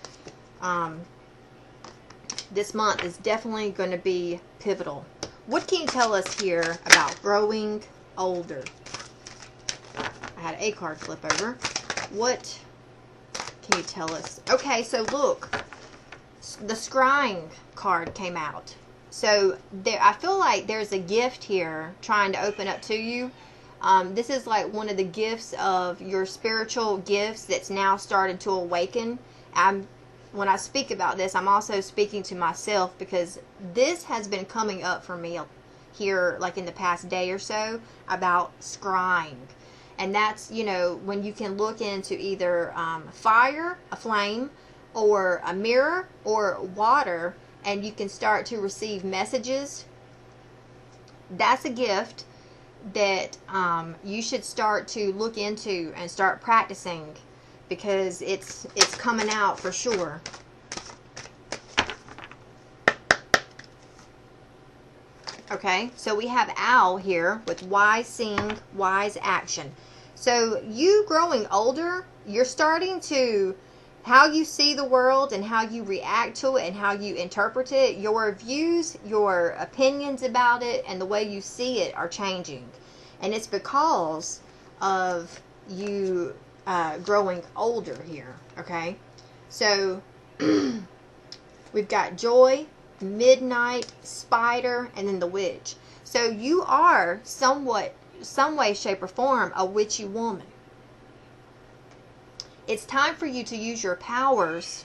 this month is definitely going to be pivotal. What can you tell us here about growing older? I had a card flip over. What can you tell us? Okay, so look. The scrying card came out. So, I feel like there's a gift here trying to open up to you. This is like one of the gifts of your spiritual gifts that's now starting to awaken. When I speak about this, I'm also speaking to myself, because this has been coming up for me here like in the past day or so about scrying. And that's, when you can look into either fire, a flame, or a mirror, or water, and you can start to receive messages. That's a gift that you should start to look into and start practicing, because it's coming out for sure. Okay, so we have owl here with wise seeing, wise action. So you growing older, you're starting to, how you see the world and how you react to it and how you interpret it, your views, your opinions about it, and the way you see it are changing. And it's because of you growing older here, okay? So we've got Joy, Midnight, Spider, and then the Witch. So you are somewhat, some way, shape, or form, a witchy woman. It's time for you to use your powers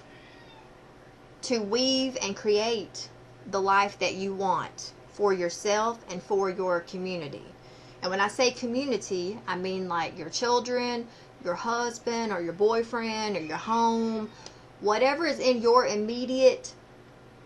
to weave and create the life that you want for yourself and for your community. And when I say community, I mean like your children, your husband, or your boyfriend, or your home, whatever is in your immediate,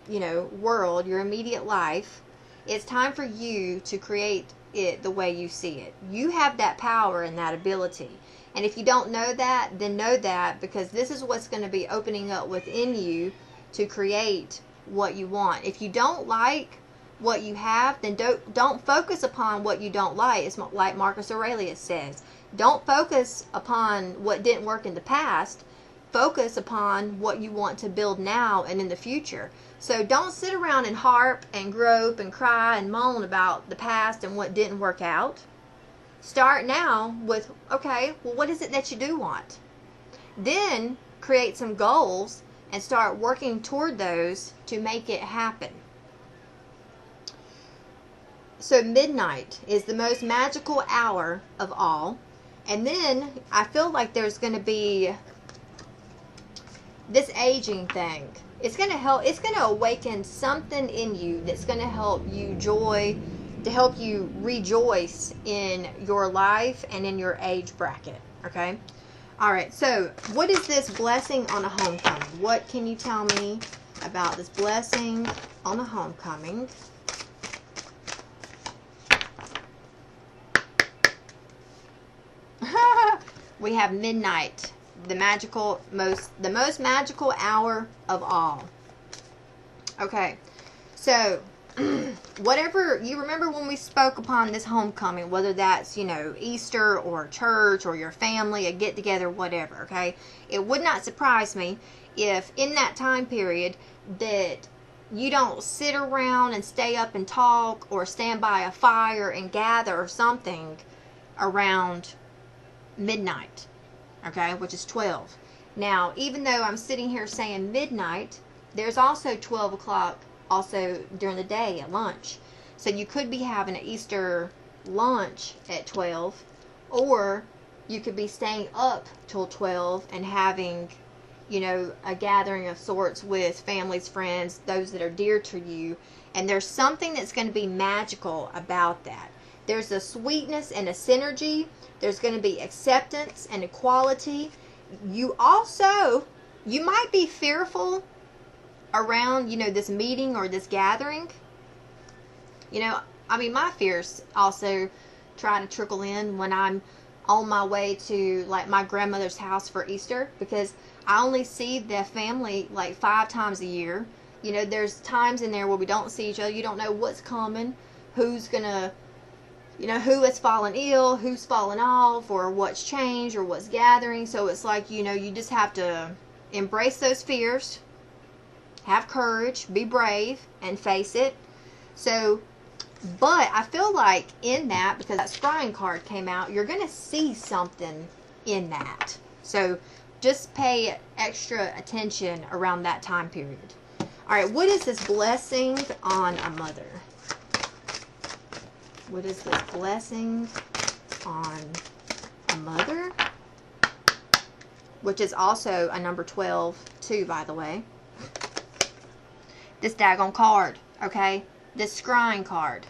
world, your immediate life. It's time for you to create it the way you see it. You have that power and that ability. And if you don't know that, then know that, because this is what's going to be opening up within you to create what you want. If you don't like what you have, then don't focus upon what you don't like. It's like Marcus Aurelius says. Don't focus upon what didn't work in the past. Focus upon what you want to build now and in the future. So don't sit around and harp and grope and cry and moan about the past and what didn't work out. Start now with, okay, well, what is it that you do want? Then create some goals and start working toward those to make it happen. So midnight is the most magical hour of all. And then I feel like there's going to be this aging thing. It's going to help, it's going to awaken something in you that's going to help you to help you rejoice in your life and in your age bracket. Okay? All right. So what is this blessing on a homecoming? What can you tell me about this blessing on a homecoming? We have midnight, the most magical hour of all. Okay, so whatever you remember when we spoke upon this homecoming, whether that's Easter or church or your family, a get together, whatever. Okay, it would not surprise me if in that time period that you don't sit around and stay up and talk or stand by a fire and gather or something around midnight, okay, which is 12. Now, even though I'm sitting here saying midnight, there's also 12 o'clock also during the day at lunch. So you could be having an Easter lunch at 12, or you could be staying up till 12 and having, a gathering of sorts with families, friends, those that are dear to you. And there's something that's going to be magical about that. There's a sweetness and a synergy. There's going to be acceptance and equality. You might be fearful around, this meeting or this gathering. My fears also try to trickle in when I'm on my way to, like, my grandmother's house for Easter, because I only see the family, like, 5 times a year. There's times in there where we don't see each other. You don't know what's coming, who's going to, who has fallen ill, who's fallen off, or what's changed, or what's gathering. So it's like, you just have to embrace those fears, have courage, be brave, and face it. So, but I feel like in that, because that scrying card came out, you're going to see something in that. So just pay extra attention around that time period. All right, what is this blessing on a mother? What is this blessing on a mother? Which is also a number 12 too, by the way. This daggone card, okay? This scrying card.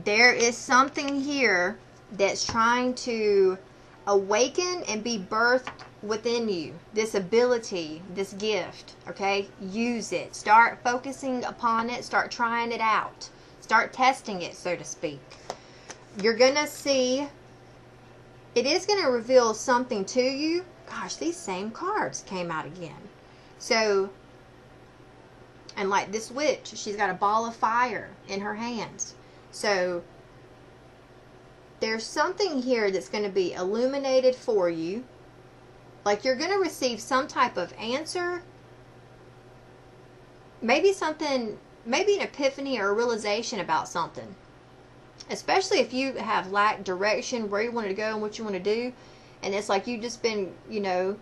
There is something here that's trying to awaken and be birthed within you. This ability, this gift, okay? Use it. Start focusing upon it. Start trying it out. Start testing it, so to speak. You're going to see, it is going to reveal something to you. Gosh, these same cards came out again. So, and like this witch, she's got a ball of fire in her hands. So, there's something here that's going to be illuminated for you. Like you're going to receive some type of answer. Maybe something, maybe an epiphany or a realization about something. Especially if you have lacked direction, where you want to go and what you want to do. And it's like you've just been, you know,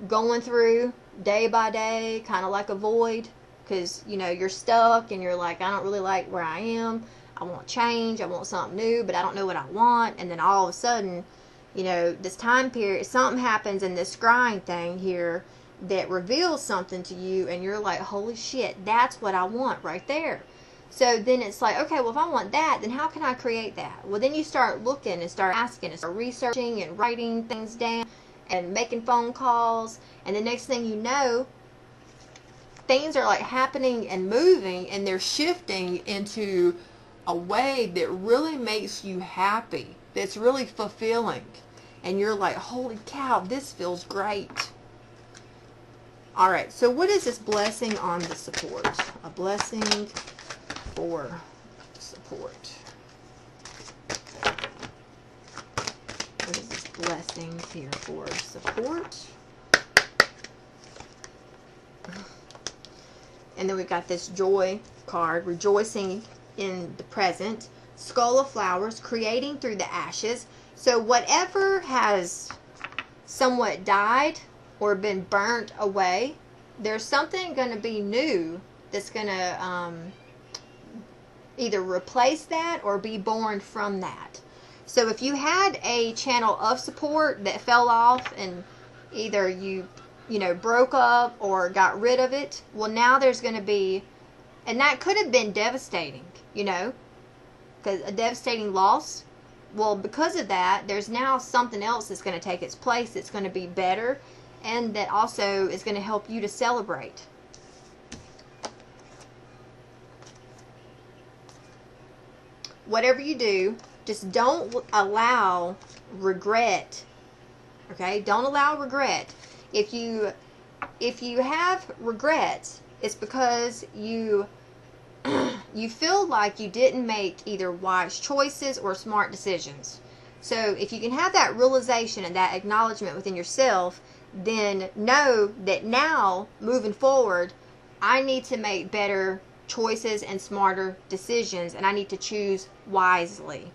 going through day by day, kind of like a void. Because, you know, you're stuck and you're like, I don't really like where I am. I want change. I want something new, but I don't know what I want. And then all of a sudden, you know, this time period, something happens in this scrying thing here that reveals something to you. And you're like, holy shit, that's what I want right there. So then it's like, okay, well, if I want that, then how can I create that? Well, then you start looking and start asking and start researching and writing things down and making phone calls. And the next thing you know, things are like happening and moving, and they're shifting into a way that really makes you happy, that's really fulfilling. And you're like, holy cow, this feels great. All right, so what is this blessing on the support? A blessing for support. What is this blessing here for support? And then we've got this joy card, rejoicing in the present. Skull of flowers, creating through the ashes. So whatever has somewhat died or been burnt away, there's something going to be new that's going to either replace that or be born from that. So if you had a channel of support that fell off and either you know, broke up or got rid of it, well, now there's going to be, and that could have been devastating, you know, because a devastating loss. Well, because of that, there's now something else that's going to take its place that's going to be better, and that also is going to help you to celebrate. Whatever you do, just don't allow regret. Okay? Don't allow regret. If you have regrets, it's because you feel like you didn't make either wise choices or smart decisions. So if you can have that realization and that acknowledgement within yourself, then know that now, moving forward, I need to make better choices and smarter decisions, and I need to choose wisely.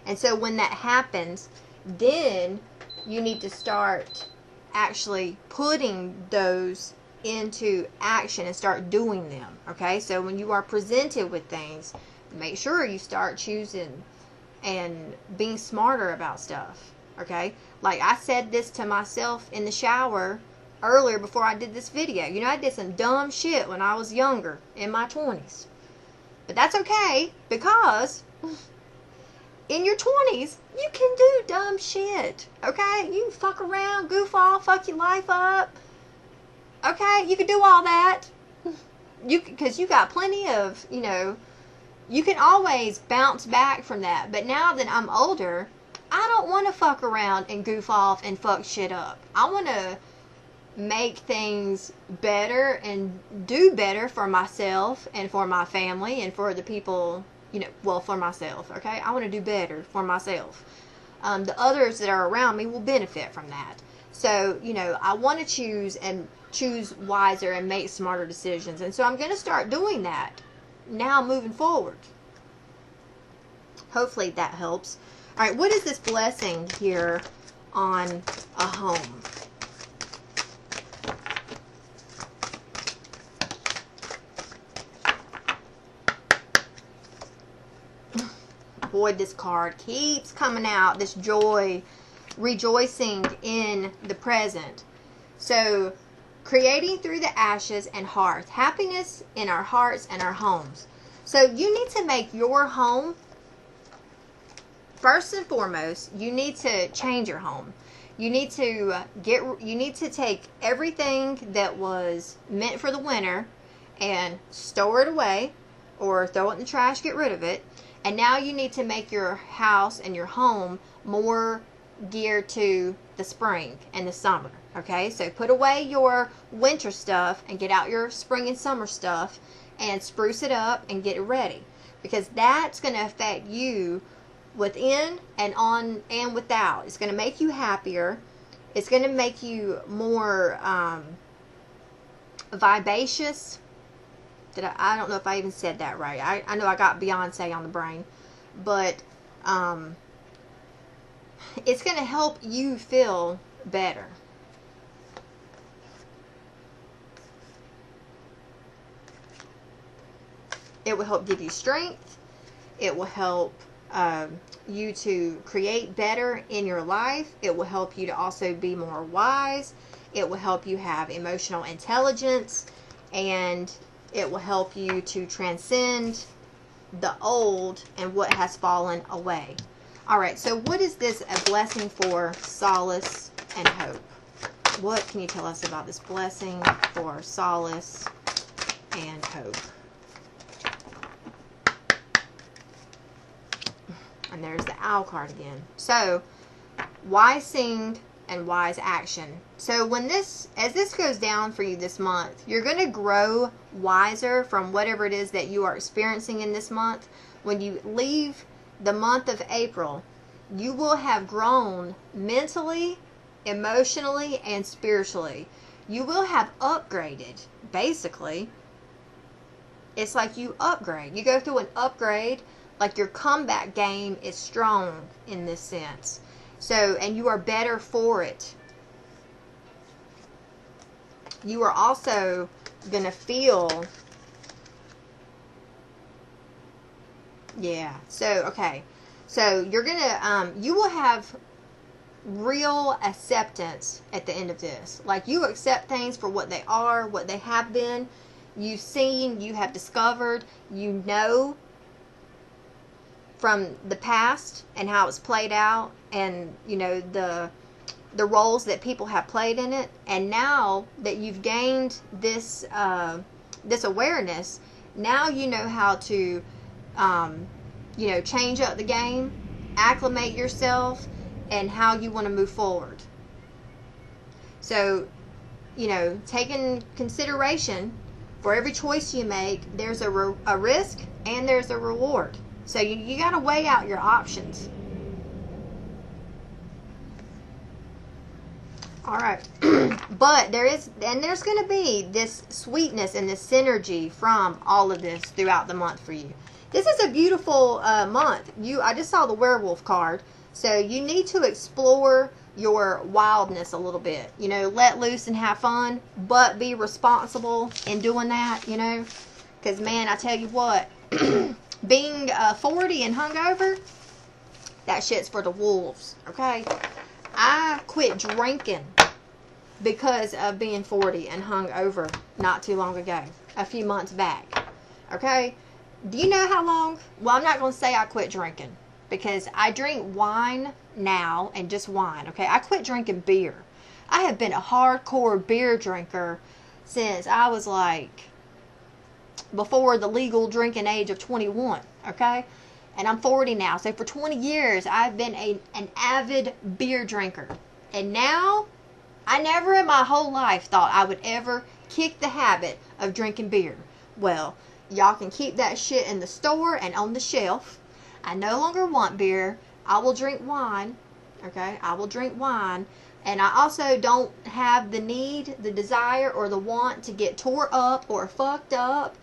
And so when that happens, then you need to start actually putting those into action and start doing them. Okay, so when you are presented with things, make sure you start choosing and being smarter about stuff. Okay, like I said this to myself in the shower earlier before I did this video. You know, I did some dumb shit when I was younger, in my 20s. But that's okay, because in your 20s, you can do dumb shit. Okay? You can fuck around, goof off, fuck your life up. Okay? You can do all that. Because you got plenty of, you know, you can always bounce back from that. But now that I'm older, I don't want to fuck around and goof off and fuck shit up. I want to make things better and do better for myself and for my family and for the people, you know, well, for myself, okay? I want to do better for myself. The others that are around me will benefit from that. So, you know, I want to choose wiser and make smarter decisions. And so I'm going to start doing that now moving forward. Hopefully that helps. All right, what is this blessing here on a home? Boy, this card keeps coming out. This joy, rejoicing in the present. So, creating through the ashes and hearth. Happiness in our hearts and our homes. So, you need to make your home, first and foremost, you need to change your home. You need to take everything that was meant for the winter and store it away or throw it in the trash, get rid of it. And now you need to make your house and your home more geared to the spring and the summer. Okay, so put away your winter stuff and get out your spring and summer stuff and spruce it up and get it ready. Because that's going to affect you within and on and without. It's going to make you happier. It's going to make you more vivacious. I don't know if I even said that right. I know I got Beyonce on the brain. But it's going to help you feel better. It will help give you strength. It will help you to create better in your life. It will help you to also be more wise. It will help you have emotional intelligence. And it will help you to transcend the old and what has fallen away. All right, so what is this a blessing for solace and hope? What can you tell us about this blessing for solace and hope? And there's the owl card again. So, wise seed and wise action. So as this goes down for you this month, you're going to grow wiser from whatever it is that you are experiencing in this month. When you leave the month of April, you will have grown mentally, emotionally, and spiritually. You will have upgraded, basically. It's like you upgrade. You go through an upgrade, like your comeback game is strong in this sense. So, and you are better for it. You are also going to feel, yeah, so, okay. So, you're going to, you will have real acceptance at the end of this. Like, you accept things for what they are, what they have been. You've seen, you have discovered, you know from the past and how it's played out, and you know the roles that people have played in it. And now that you've gained this this awareness, now you know how to you know, change up the game, acclimate yourself, and how you want to move forward. So, you know, take in consideration, for every choice you make, there's a risk and there's a reward. So you got to weigh out your options. All right. But there's going to be this sweetness and this synergy from all of this throughout the month for you. This is a beautiful month. I just saw the werewolf card. So you need to explore your wildness a little bit. You know, let loose and have fun, but be responsible in doing that, you know. Because, man, I tell you what, being 40 and hungover, that shit's for the wolves, okay? I quit drinking because of being 40 and hungover not too long ago, a few months back, okay? Do you know how long? Well, I'm not going to say I quit drinking, because I drink wine now, and just wine, okay? I quit drinking beer. I have been a hardcore beer drinker since I was like before the legal drinking age of 21, okay? And I'm 40 now, so for 20 years I've been an avid beer drinker. And now, I never in my whole life thought I would ever kick the habit of drinking beer. Well, y'all can keep that shit in the store and on the shelf. I no longer want beer. I will drink wine, okay? I will drink wine. And I also don't have the need, the desire, or the want to get tore up or fucked up.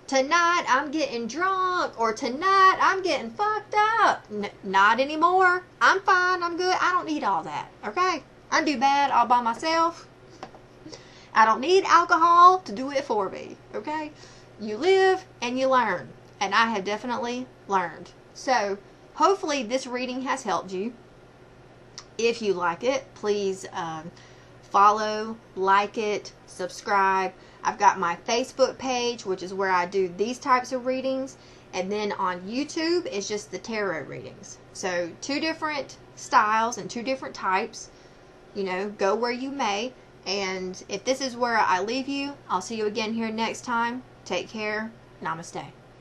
Tonight I'm getting drunk, or tonight I'm getting fucked up. Not anymore. I'm fine. I'm good. I don't need all that, okay? I do bad all by myself. I don't need alcohol to do it for me, okay? You live and you learn. And I have definitely learned. So, hopefully this reading has helped you. If you like it, please follow, like it, subscribe. I've got my Facebook page, which is where I do these types of readings. And then on YouTube, it's just the tarot readings. So, 2 different styles and 2 different types. You know, go where you may. And if this is where I leave you, I'll see you again here next time. Take care. Namaste.